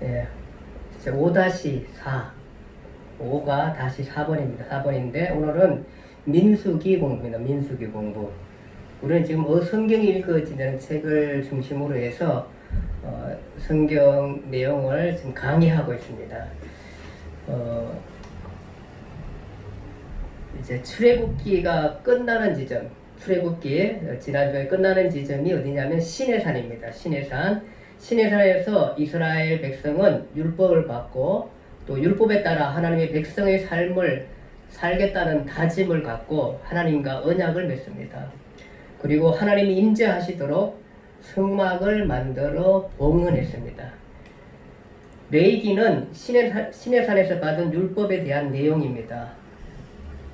예, 5-4. 5가 다시 4번입니다. 4번인데, 오늘은 민수기 공부입니다. 민수기 공부. 우리는 지금 성경이 읽어지는 책을 중심으로 해서 성경 내용을 지금 강의하고 있습니다. 이제 출애굽기가 끝나는 지점, 출애굽기 지난주에 끝나는 지점이 어디냐면 시내산입니다. 시내산. 시내산에서 이스라엘 백성은 율법을 받고 또 율법에 따라 하나님의 백성의 삶을 살겠다는 다짐을 갖고 하나님과 언약을 맺습니다. 그리고 하나님이 임재하시도록 성막을 만들어 봉헌했습니다. 레위기는 시내산에서 받은 율법에 대한 내용입니다.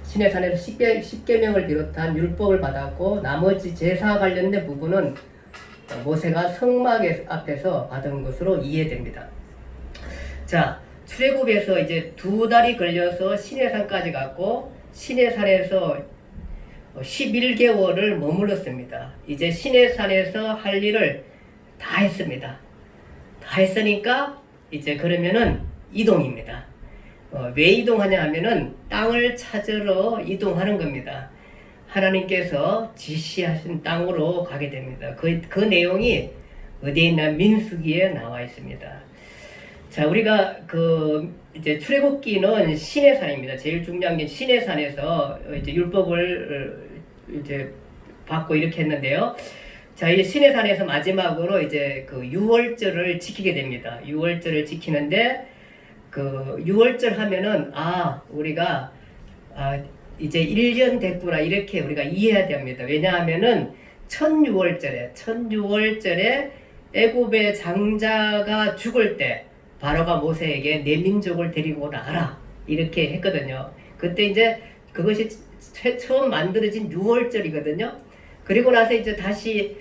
시내산에서 10계명을 비롯한 율법을 받았고 나머지 제사와 관련된 부분은 모세가 성막 앞에서 받은 것으로 이해됩니다. 자, 출애굽에서 이제 2달이 걸려서 시내산까지 갔고 시내산에서 11개월을 머물렀습니다. 이제 시내산에서 할 일을 다 했습니다. 다 했으니까 이제 그러면은 이동입니다. 왜 이동하냐 하면은 땅을 찾으러 이동하는 겁니다. 하나님께서 지시하신 땅으로 가게 됩니다. 그 내용이 어디에 있나 민수기에 나와 있습니다. 자, 우리가 이제 출애굽기는 시내산입니다. 제일 중요한 게 시내산에서 이제 율법을 이제 받고 이렇게 했는데요. 자, 이 시내산에서 마지막으로 이제 유월절을 지키게 됩니다. 유월절을 지키는데 유월절 하면은 우리가 이제 1년 됐구나 이렇게 우리가 이해해야 됩니다. 왜냐하면은 첫 유월절에 애굽의 장자가 죽을 때 바로가 모세에게 내 민족을 데리고 나가라 이렇게 했거든요. 그때 이제 그것이 처음 만들어진 유월절이거든요. 그리고 나서 이제 다시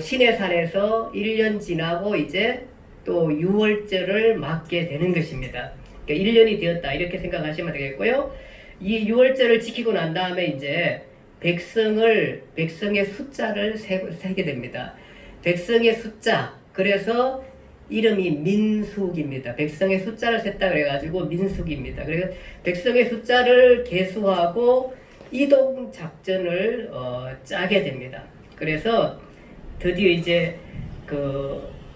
시내산에서 1년 지나고 이제 또 유월절을 맞게 되는 것입니다. 그러니까 1년이 되었다 이렇게 생각하시면 되겠고요. 이 유월절을 지키고 난 다음에 이제 백성의 숫자를 세게 됩니다. 백성의 숫자, 그래서 이름이 민수기입니다. 백성의 숫자를 셌다 그래가지고 민수기입니다. 그래서 백성의 숫자를 계수하고 이동 작전을 짜게 됩니다. 그래서 드디어 이제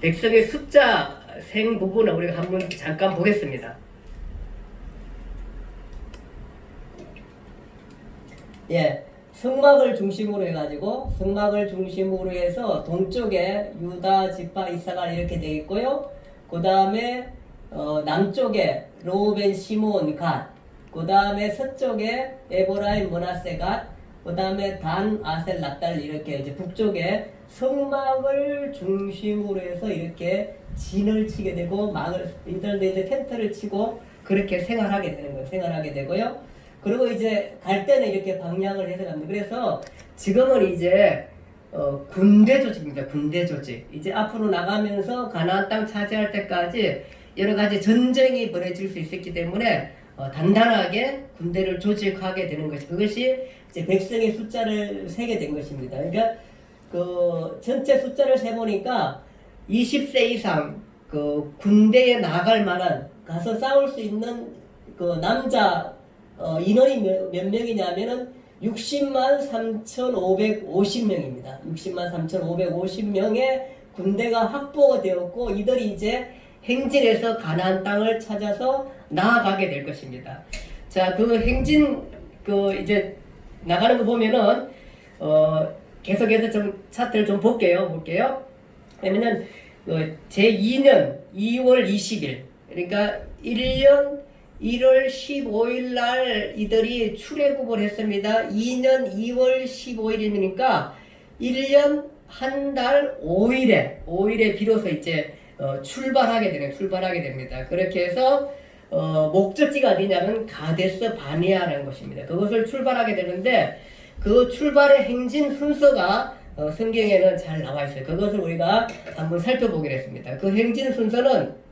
백성의 숫자 생 부분을 우리가 한번 잠깐 보겠습니다. 예, 성막을 중심으로 해가지고 성막을 중심으로 해서 동쪽에 유다, 지파, 이사갈 이렇게 되어 있고요. 그 다음에 남쪽에 로우벤, 시몬, 갓, 그 다음에 서쪽에 에브라임, 므낫세, 갓, 그 다음에 단, 아셀, 납달 이렇게 이제 북쪽에 성막을 중심으로 해서 이렇게 진을 치게 되고 이들도 이제 텐트를 치고 그렇게 생활하게 되는 거예요. 생활하게 되고요. 그리고 이제 갈 때는 이렇게 방향을 해서 갑니다. 그래서 지금은 이제 군대 조직입니다. 군대 조직. 이제 앞으로 나가면서 가나안 땅 차지할 때까지 여러 가지 전쟁이 벌어질 수 있었기 때문에 단단하게 군대를 조직하게 되는 것이 그것이 이제 백성의 숫자를 세게 된 것입니다. 그러니까 전체 숫자를 세 보니까 20세 이상 군대에 나갈 만한 가서 싸울 수 있는 남자 인원이 몇 명이냐면은 60만 3,550명입니다. 60만 3,550명의 군대가 확보가 되었고 이들이 이제 행진해서 가나안 땅을 찾아서 나아가게 될 것입니다. 자, 행진 이제 나가는 거 보면은 계속해서 좀 차트를 좀 볼게요. 그러면은 제2년 2월 20일 그러니까 1년 1월 15일 날 이들이 출애굽을 했습니다. 2년 2월 15일이니까 1년 한 달 5일에 비로소 이제 출발하게 됩니다. 그렇게 해서 목적지가 어디냐면 가데스 바네아라는 것입니다. 그것을 출발하게 되는데 그 출발의 행진 순서가 성경에는 잘 나와 있어요. 그것을 우리가 한번 살펴보기로 했습니다. 그 행진 순서는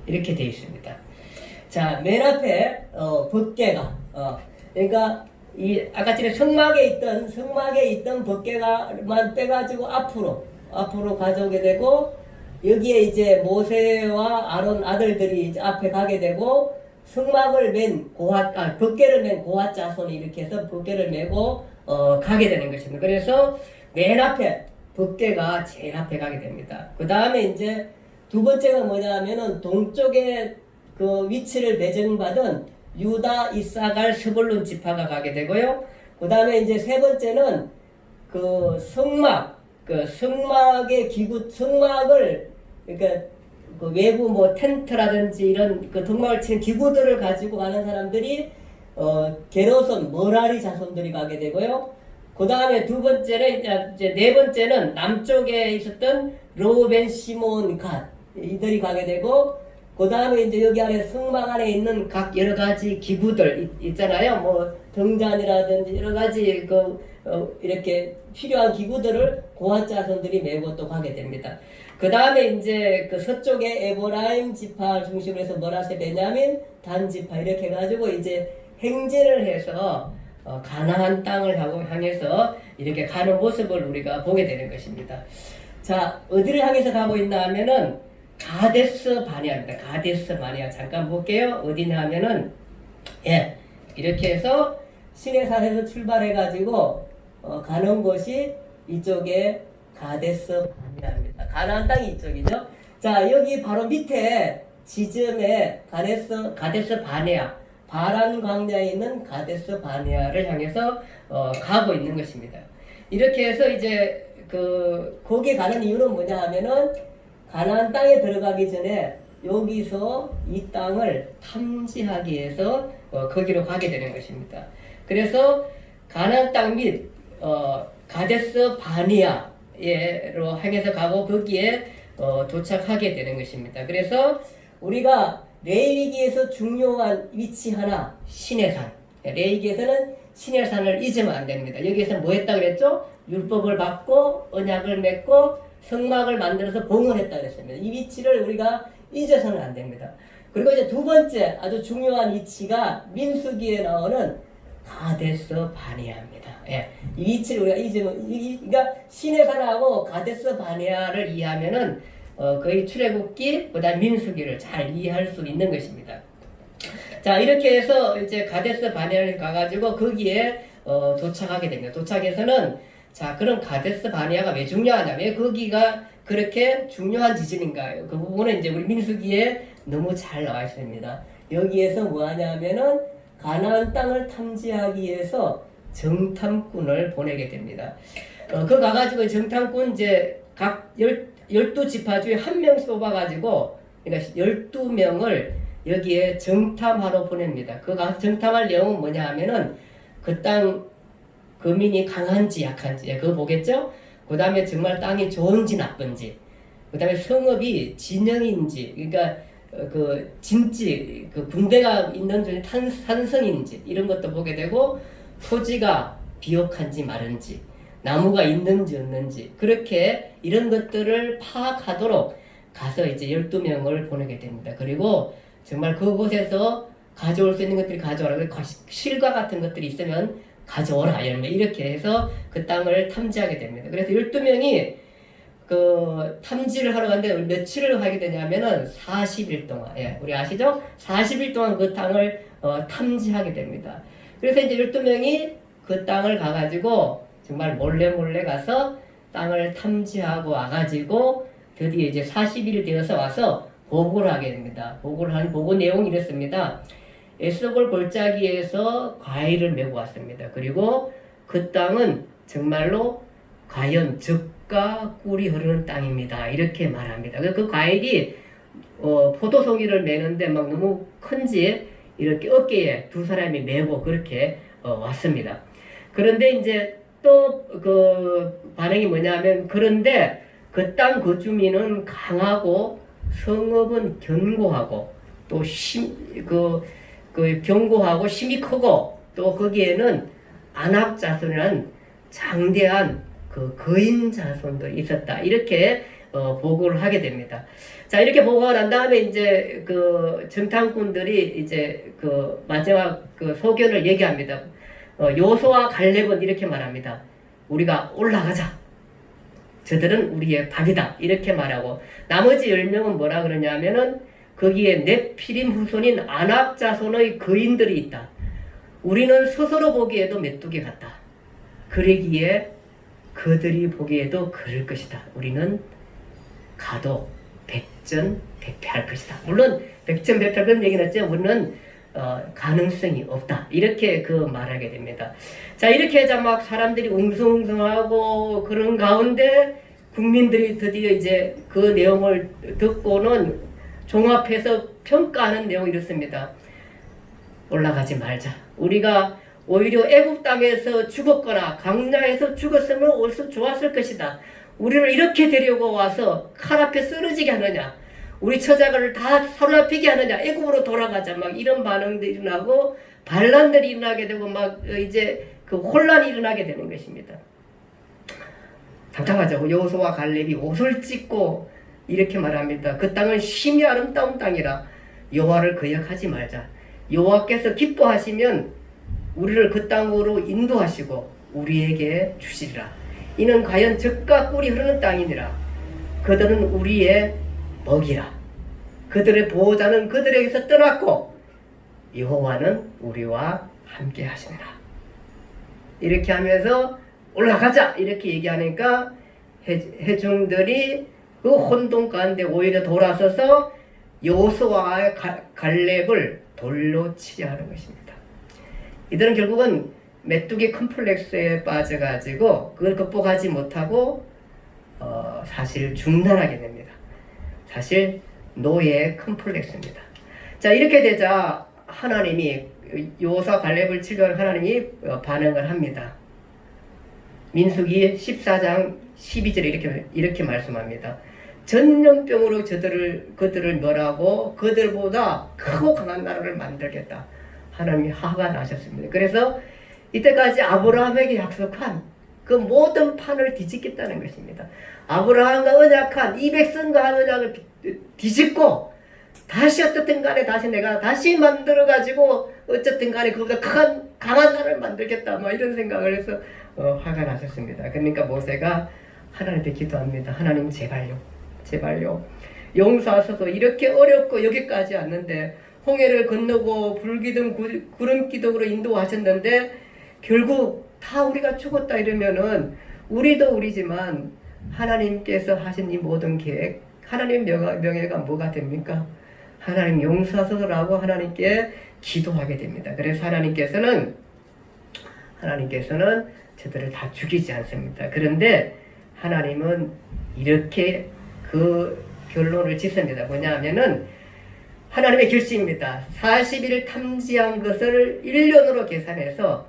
이렇게 되어 있습니다. 자, 맨 앞에 법궤가 그러니까 아까 전에 성막에 있던 법궤가만 빼가지고 앞으로 가져오게 되고 여기에 이제 모세와 아론 아들들이 이제 앞에 가게 되고 승막을 맨 벗개를 맨 고핫 자손이 이렇게 해서 벗개를 메고 가게 되는 것입니다. 그래서 맨 앞에 벗개가 제일 앞에 가게 됩니다. 그 다음에 이제 두 번째가 뭐냐면은 동쪽에 그 위치를 배정받은 유다, 이사갈, 스불론 지파가 가게 되고요. 그 다음에 이제 세 번째는 그 성막의 기구, 성막을, 그러니까 그 외부 뭐 텐트라든지 이런 그 등막을 치는 기구들을 가지고 가는 사람들이, 게르손, 머라리 자손들이 가게 되고요. 그 다음에 두 번째는, 이제 네 번째는 남쪽에 있었던 로벤, 시몬, 갓, 이들이 가게 되고, 그 다음에 이제 여기 안에 성막 안에 있는 각 여러 가지 기구들 있잖아요. 뭐 등잔이라든지 여러 가지 이렇게 필요한 기구들을 고핫 자손들이 메고 또 가게 됩니다. 그 다음에 이제 그 서쪽에 에브라임 지파 중심으로 해서 머나세, 베냐민, 단 지파 이렇게 해가지고 이제 행진을 해서 가나안 땅을 향해서 이렇게 가는 모습을 우리가 보게 되는 것입니다. 자, 어디를 향해서 가고 있나 하면은 가데스 바네아입니다. 가데스 바네아 잠깐 볼게요. 어디냐 하면은 이렇게 해서 시내산에서 출발해 가지고 가는 곳이 이쪽에 가데스 바네아입니다. 가나안 땅이 이쪽이죠. 자, 여기 바로 밑에 지점에 가데스 바네아, 바란 광야에 있는 가데스 바네아를 향해서 가고 있는 것입니다. 이렇게 해서 이제 거기 가는 이유는 뭐냐 하면은 가나안 땅에 들어가기 전에 여기서 이 땅을 탐지하기 위해서 거기로 가게 되는 것입니다. 그래서 가나안 땅 및 가데스 바네아로 향해서 가고 거기에 도착하게 되는 것입니다. 그래서 우리가 레위기에서 중요한 위치 하나, 시내산. 레위기에서는 시내산을 잊으면 안 됩니다. 여기에서 뭐 했다 그랬죠? 율법을 받고 언약을 맺고 성막을 만들어서 봉헌했다 그랬습니다. 이 위치를 우리가 잊어서는 안 됩니다. 그리고 이제 두 번째 아주 중요한 위치가 민수기에 나오는 가데스 바네아입니다. 이 위치를 우리가 잊으면, 그러니까 시내산하고 가데스 바네아를 이해하면은 거의 출애굽기, 그다음 민수기를 잘 이해할 수 있는 것입니다. 자, 이렇게 해서 이제 가데스 바네아를 가가지고 거기에 도착하게 됩니다. 도착해서는 자, 그럼 가데스 바네아가 왜 중요하냐? 왜 거기가 그렇게 중요한 지점인가요? 그 부분은 이제 우리 민수기에 너무 잘 나와 있습니다. 여기에서 뭐 하냐면은 가나안 땅을 탐지하기 위해서 정탐꾼을 보내게 됩니다. 그 가가지고 정탐꾼 이제 각 12지파 중에 한 명씩 뽑아가지고, 그러니까 12명을 여기에 정탐하러 보냅니다. 그 정탐할 내용은 뭐냐 하면은 그 땅 거민이 강한지 약한지 그거 보겠죠? 그 다음에 정말 땅이 좋은지 나쁜지, 그 다음에 성읍이 진영인지, 그러니까 진지 군대가 있는 중에 산성인지 이런 것도 보게 되고, 토지가 비옥한지 마른지, 나무가 있는지 없는지, 그렇게 이런 것들을 파악하도록 가서 이제 12명을 보내게 됩니다. 그리고 정말 그곳에서 가져올 수 있는 것들이 가져오라. 실과 같은 것들이 있으면 가져오라. 이렇게 해서 그 땅을 탐지하게 됩니다. 그래서 12명이 탐지를 하러 갔는데 며칠을 하게 되냐면은 40일 동안, 우리 아시죠? 40일 동안 그 땅을 탐지하게 됩니다. 그래서 이제 12명이 그 땅을 가가지고 정말 몰래 가서 땅을 탐지하고 와가지고 드디어 이제 40일이 되어서 와서 보고를 하게 됩니다. 보고 내용이 이렇습니다. 에스골 골짜기에서 과일을 메고 왔습니다. 그리고 그 땅은 정말로 과연 즙과 꿀이 흐르는 땅입니다. 이렇게 말합니다. 그 과일이 포도송이를 메는데 막 너무 큰지 이렇게 어깨에 두 사람이 메고 그렇게 왔습니다. 그런데 이제 또 반응이 뭐냐면, 그런데 그 땅 그 주민은 강하고 성읍은 견고하고 또 견고하고 힘이 크고, 또 거기에는 안악 자손이라는 장대한 거인 자손도 있었다. 이렇게 보고를 하게 됩니다. 자, 이렇게 보고가 난 다음에 이제 정탐꾼들이 이제 마지막 소견을 얘기합니다. 요수와 갈렙은 이렇게 말합니다. 우리가 올라가자. 저들은 우리의 박이다. 이렇게 말하고 나머지 10명은 뭐라 그러냐면은 거기에 네피림 후손인 아낙 자손의 거인들이 있다. 우리는 스스로 보기에도 메뚜기 같다. 그러기에 그들이 보기에도 그럴 것이다. 우리는 가도 백전백패할 것이다. 물론 백전백패 그런 얘기는 했죠. 우리는 가능성이 없다. 이렇게 말하게 됩니다. 자, 이렇게 해서 막 사람들이 웅성웅성하고 그런 가운데 국민들이 드디어 이제 그 내용을 듣고는 종합해서 평가하는 내용이 이렇습니다. 올라가지 말자. 우리가 오히려 애국 땅에서 죽었거나 강야에서 죽었으면 옳수 좋았을 것이다. 우리를 이렇게 데리고 와서 칼 앞에 쓰러지게 하느냐, 우리 처자를 다 사로잡히게 하느냐, 애국으로 돌아가자. 막 이런 반응들이 일어나고 반란들이 일어나게 되고 막 이제 혼란이 일어나게 되는 것입니다. 답답하죠. 여호수아와 갈렙이 옷을 찢고 이렇게 말합니다. 그 땅은 심히 아름다운 땅이라 여호와를 거역하지 말자. 여호와께서 기뻐하시면 우리를 그 땅으로 인도하시고 우리에게 주시리라. 이는 과연 젖과 꿀이 흐르는 땅이니라. 그들은 우리의 먹이라. 그들의 보호자는 그들에게서 떠났고 여호와는 우리와 함께 하시니라. 이렇게 하면서 올라가자 이렇게 얘기하니까 회중들이 그 혼돈 가운데 오히려 돌아서서 여호수아와 갈렙을 돌로 치려 하는 것입니다. 이들은 결국은 메뚜기 컴플렉스에 빠져가지고 그걸 극복하지 못하고 사실 중단하게 됩니다. 사실 노예 컴플렉스입니다. 자, 이렇게 되자 하나님이 여호수아 갈렙을 치료한 하나님이 반응을 합니다. 민수기 14장 12절에 이렇게 말씀합니다. 전염병으로 그들을 멸하고 그들보다 크고 강한 나라를 만들겠다. 하나님이 화가 나셨습니다. 그래서 이때까지 아브라함에게 약속한 그 모든 판을 뒤집겠다는 것입니다. 아브라함과 언약한 이 백성과 언약을 뒤집고 다시 어떻든 간에 내가 다시 만들어가지고 어쨌든 간에 그보다 강한 나라를 만들겠다. 뭐 이런 생각을 해서 화가 나셨습니다. 그러니까 모세가 하나님께 기도합니다. 하나님 제발요. 용서하소서. 이렇게 어렵고 여기까지 왔는데 홍해를 건너고 불기둥 구름기둥으로 인도하셨는데 결국 다 우리가 죽었다 이러면은 우리도 우리지만 하나님께서 하신 이 모든 계획, 하나님 명예가 뭐가 됩니까? 하나님 용서하소서라고 하나님께 기도하게 됩니다. 그래서 하나님께서는 저들을 다 죽이지 않습니다. 그런데 하나님은 이렇게 그 결론을 짓습니다. 뭐냐면은 하나님의 결심입니다. 40일 탐지한 것을 1년으로 계산해서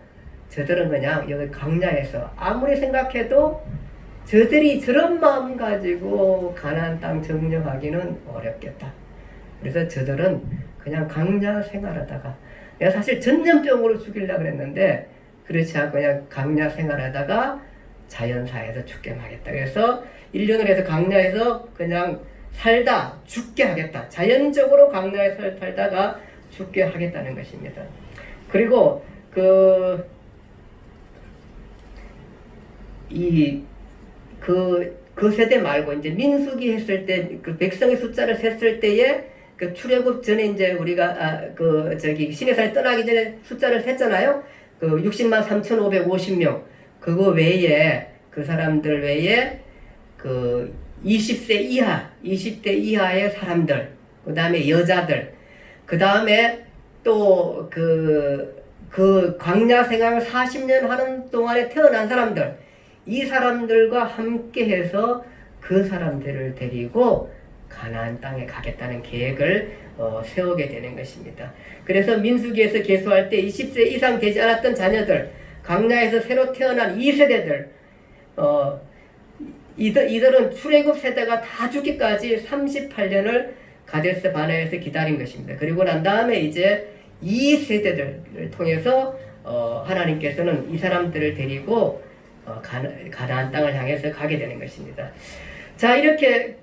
저들은 그냥 여기 강야에서 아무리 생각해도 저들이 저런 마음 가지고 가나안 땅 정령하기는 어렵겠다. 그래서 저들은 그냥 강야 생활하다가 내가 사실 전염병으로 죽이려고 그랬는데 그렇지 않고 그냥 강야 생활하다가 자연사에서 죽게 하겠다. 그래서 1년을 해서 강야에서 그냥 살다 죽게 하겠다. 자연적으로 강야에 살다가 죽게 하겠다는 것입니다. 그리고 그 세대 말고 이제 민수기 했을 때 그 백성의 숫자를 셌을 때에 그 출애굽 전에 이제 우리가 시내산에 떠나기 전에 숫자를 셌잖아요. 그 60만 3,550명. 그거 외에 그 사람들 외에 그 20세 이하의 사람들, 그 다음에 여자들, 그 다음에 또 그 광야 생활 40년 하는 동안에 태어난 사람들, 이 사람들과 함께 해서 그 사람들을 데리고 가나안 땅에 가겠다는 계획을 세우게 되는 것입니다. 그래서 민수기에서 계수할 때 20세 이상 되지 않았던 자녀들, 광야에서 새로 태어난 2세대들, 이들은 출애굽 세대가 다 죽기까지 38년을 가데스 바네아에서 기다린 것입니다. 그리고 난 다음에 이제 2세대들을 통해서 하나님께서는 이 사람들을 데리고 가나안 땅을 향해서 가게 되는 것입니다. 자, 이렇게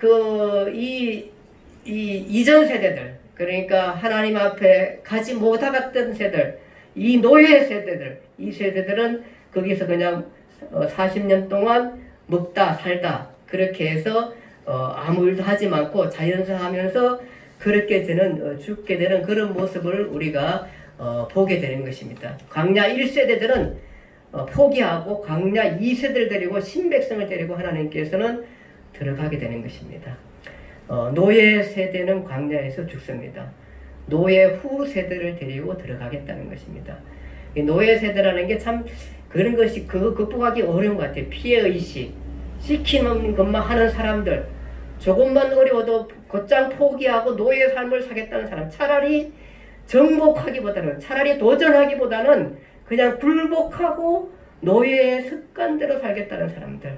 이전 세대들, 그러니까 하나님 앞에 가지 못하갔던 세대들, 이 노예 세대들, 이 세대들은 거기서 그냥 40년 동안 먹다 살다 그렇게 해서 아무 일도 하지 않고 자연사하면서 그렇게 되는 죽게 되는 그런 모습을 우리가 보게 되는 것입니다. 광야 1세대들은 포기하고 광야 2세대를 데리고 신백성을 데리고 하나님께서는 들어가게 되는 것입니다. 노예 세대는 광야에서 죽습니다. 노예 후 세대를 데리고 들어가겠다는 것입니다. 이 노예 세대라는 게 참 그런 것이 그거 극복하기 어려운 것 같아요. 피해의식, 시키는 것만 하는 사람들, 조금만 어려워도 곧장 포기하고 노예 삶을 사겠다는 사람, 차라리 정복하기보다는, 차라리 도전하기보다는 그냥 굴복하고 노예의 습관대로 살겠다는 사람들,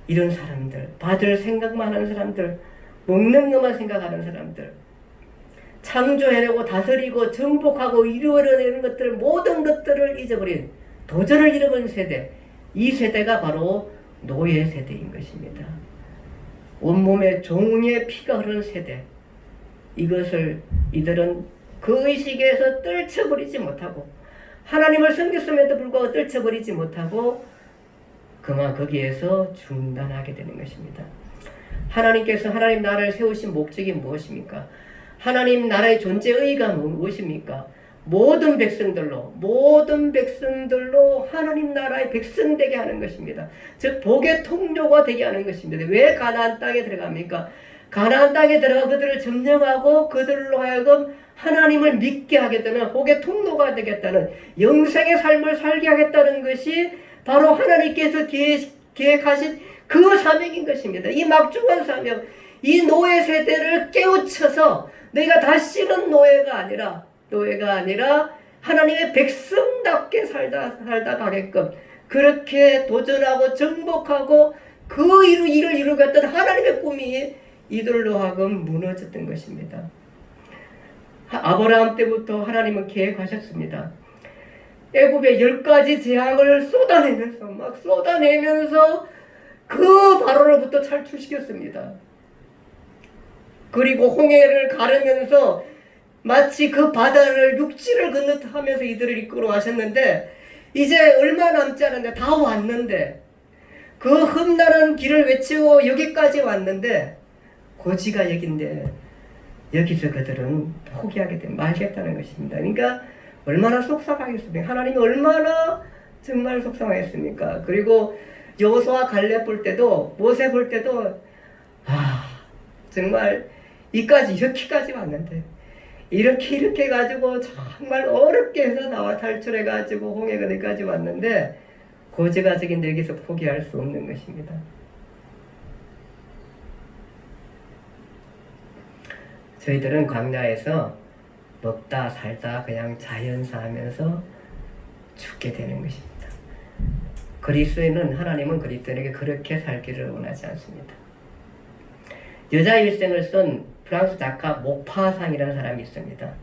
이런 사람들, 받을 생각만 하는 사람들, 먹는 것만 생각하는 사람들, 창조해내고 다스리고 정복하고 이루어내는 것들, 모든 것들을 잊어버린, 도전을 잃어버린 세대, 이 세대가 바로 노예 세대인 것입니다. 온몸에 종의 피가 흐르는 세대, 이것을 이들은 그 의식에서 떨쳐버리지 못하고, 하나님을 섬겼음에도 불구하고 떨쳐버리지 못하고 그만 거기에서 중단하게 되는 것입니다. 하나님께서 하나님 나라를 세우신 목적이 무엇입니까? 하나님 나라의 존재 의의가 무엇입니까? 모든 백성들로 하나님 나라의 백성 되게 하는 것입니다. 즉 복의 통로가 되게 하는 것입니다. 왜 가나안 땅에 들어갑니까? 가나안 땅에 들어가 그들을 점령하고 그들로 하여금 하나님을 믿게 하겠다는, 복의 통로가 되겠다는, 영생의 삶을 살게 하겠다는 것이 바로 하나님께서 계획하신 그 사명인 것입니다. 이 막중한 사명, 이 노예 세대를 깨우쳐서 내가 다시는 노예가 아니라 하나님의 백성답게 살다 가게끔 그렇게 도전하고 정복하고 그 일을 이루겠던 하나님의 꿈이 이들로 하여금 무너졌던 것입니다. 아브라함 때부터 하나님은 계획하셨습니다. 애굽의 10가지 재앙을 쏟아내면서 그 바로로부터 탈출시켰습니다. 그리고 홍해를 가르면서 마치 그 바다를 육지를 건너듯 하면서 이들을 이끌어 가셨는데, 이제 얼마 남지 않았는데 다 왔는데, 그 험난한 길을 외치고 여기까지 왔는데 고지가 여긴데 여기서 그들은 포기하게 말겠다는 것입니다. 그러니까 얼마나 속상하겠습니까? 하나님이 얼마나 정말 속상하겠습니까? 그리고 여호수아 갈렙 볼 때도, 모세 볼 때도 정말 여기까지 왔는데 이렇게 가지고 정말 어렵게 해서 나와 탈출해 가지고 홍해 그늘까지 왔는데 고지가 저긴데 여기서 포기할 수 없는 것입니다. 저희들은 광야에서 먹다 살다 그냥 자연사하면서 죽게 되는 것입니다. 하나님은 그리스도인에게 그렇게 살기를 원하지 않습니다. 여자 일생을 쓴 프랑스 작가 목파상이라는 사람이 있습니다.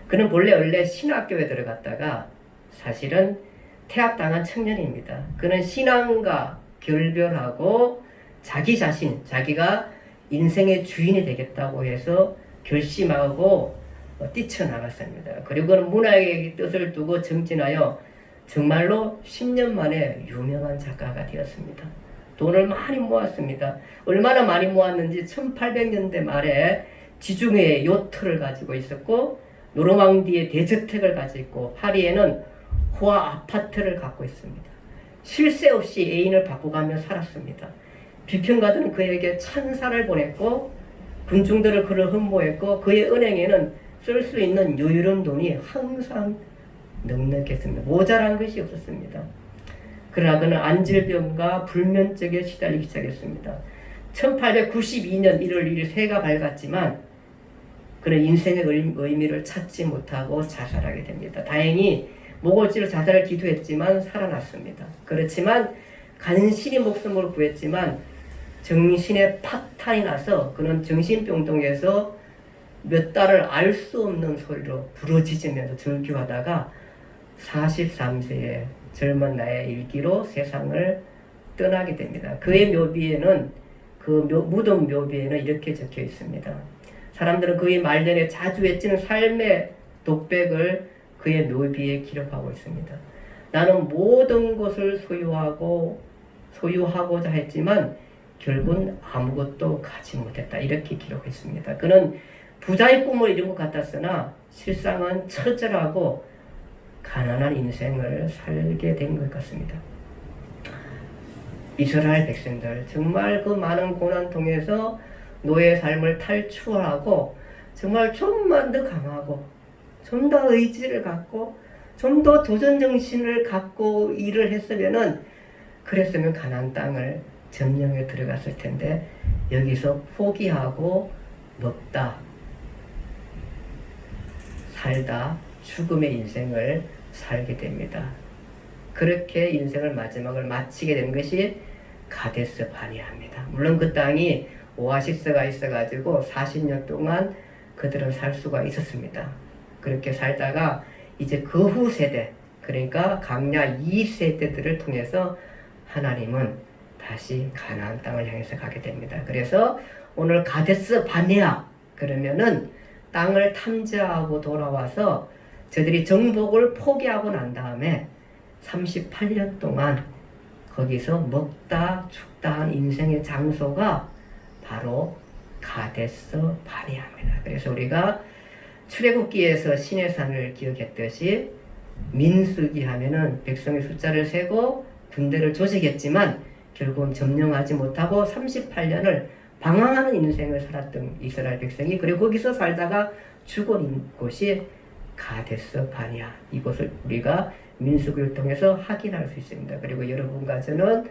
그는 원래 신학교에 들어갔다가 사실은 퇴학당한 청년입니다. 그는 신앙과 결별하고 자기가 인생의 주인이 되겠다고 해서 결심하고 뛰쳐나갔습니다. 그리고 그는 문학의 뜻을 두고 정진하여 정말로 10년 만에 유명한 작가가 되었습니다. 돈을 많이 모았습니다. 얼마나 많이 모았는지 1800년대 말에 지중해에 요트를 가지고 있었고, 노르망디에 대저택을 가지고 있고, 파리에는 호화 아파트를 갖고 있습니다. 쉴 새 없이 애인을 바꿔가며 살았습니다. 비평가들은 그에게 찬사를 보냈고 군중들을 그를 흠모했고, 그의 은행에는 쓸 수 있는 여유로운 돈이 항상 넉넉했습니다. 모자란 것이 없었습니다. 그러나 그는 안질병과 불면증에 시달리기 시작했습니다. 1892년 1월 1일 새가 밝았지만 그는 인생의 의미를 찾지 못하고 자살하게 됩니다. 다행히 목을찌로 자살을 기도했지만 살아났습니다. 그렇지만 간신히 목숨을 구했지만 정신에 파탄이 나서 그는 정신병동에서 몇 달을 알 수 없는 소리로 부르짖으면서 절규하다가 43세의 젊은 나이의 일기로 세상을 떠나게 됩니다. 그의 묘비에는, 무덤 묘비에는 이렇게 적혀 있습니다. 사람들은 그의 말년에 자주 외치는 삶의 독백을 그의 묘비에 기록하고 있습니다. 나는 모든 것을 소유하고자 했지만 결국은 아무것도 가지 못했다. 이렇게 기록했습니다. 그는 부자의 꿈을 이룬 것 같았으나 실상은 처절하고 가난한 인생을 살게 된 것 같습니다. 이스라엘 백성들 정말 그 많은 고난 통해서 노예 삶을 탈출하고 정말 좀만 더 강하고 좀 더 의지를 갖고 좀 더 도전 정신을 갖고 일을 했으면은 그랬으면 가나안 땅을 점령에 들어갔을 텐데 여기서 포기하고 먹다 살다 죽음의 인생을 살게 됩니다. 그렇게 인생을 마지막을 마치게 된 것이 가데스 바네아입니다. 물론 그 땅이 오아시스가 있어가지고 40년 동안 그들은 살 수가 있었습니다. 그렇게 살다가 이제 그 후 세대, 그러니까 강야 2세대들을 통해서 하나님은 다시 가나안 땅을 향해서 가게 됩니다. 그래서 오늘 가데스 바네아 그러면은 땅을 탐지하고 돌아와서 저들이 정복을 포기하고 난 다음에 38년 동안 거기서 먹다 죽다 한 인생의 장소가 바로 가데스 바네아입니다. 그래서 우리가 출애굽기에서 시내산을 기억했듯이 민수기 하면은 백성의 숫자를 세고 군대를 조직했지만 결국은 점령하지 못하고 38년을 방황하는 인생을 살았던 이스라엘 백성이 그리고 거기서 살다가 죽은 곳이 가데스 바네아, 이곳을 우리가 민수기를 통해서 확인할 수 있습니다. 그리고 여러분과 저는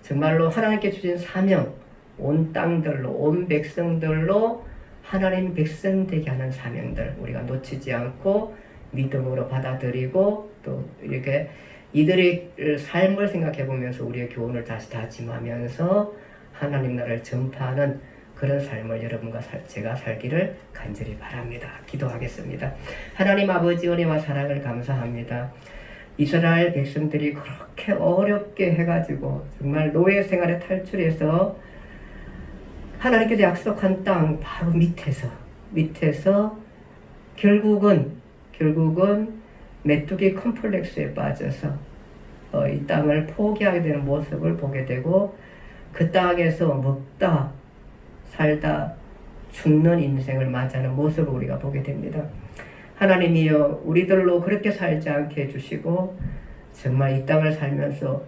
정말로 하나님께 주신 사명, 온 땅들로 온 백성들로 하나님 백성 되게 하는 사명들 우리가 놓치지 않고 믿음으로 받아들이고 또 이렇게 이들의 삶을 생각해 보면서 우리의 교훈을 다시 다짐하면서 하나님 나라를 전파하는 그런 삶을 여러분과 제가 살기를 간절히 바랍니다. 기도하겠습니다. 하나님 아버지 은혜와 사랑을 감사합니다. 이스라엘 백성들이 그렇게 어렵게 해가지고 정말 노예 생활에 탈출해서 하나님께서 약속한 땅 바로 밑에서 결국은 메뚜기 컴플렉스에 빠져서 이 땅을 포기하게 되는 모습을 보게 되고 그 땅에서 먹다 살다 죽는 인생을 맞이하는 모습을 우리가 보게 됩니다. 하나님이여 우리들로 그렇게 살지 않게 해주시고 정말 이 땅을 살면서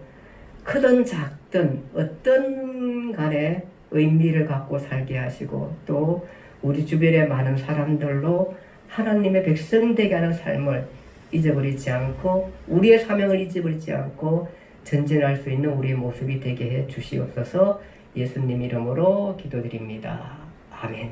크든 작든 어떤 간에 의미를 갖고 살게 하시고 또 우리 주변의 많은 사람들로 하나님의 백성 되게 하는 삶을 잊어버리지 않고 우리의 사명을 잊어버리지 않고 전진할 수 있는 우리의 모습이 되게 해 주시옵소서. 예수님 이름으로 기도드립니다. 아멘.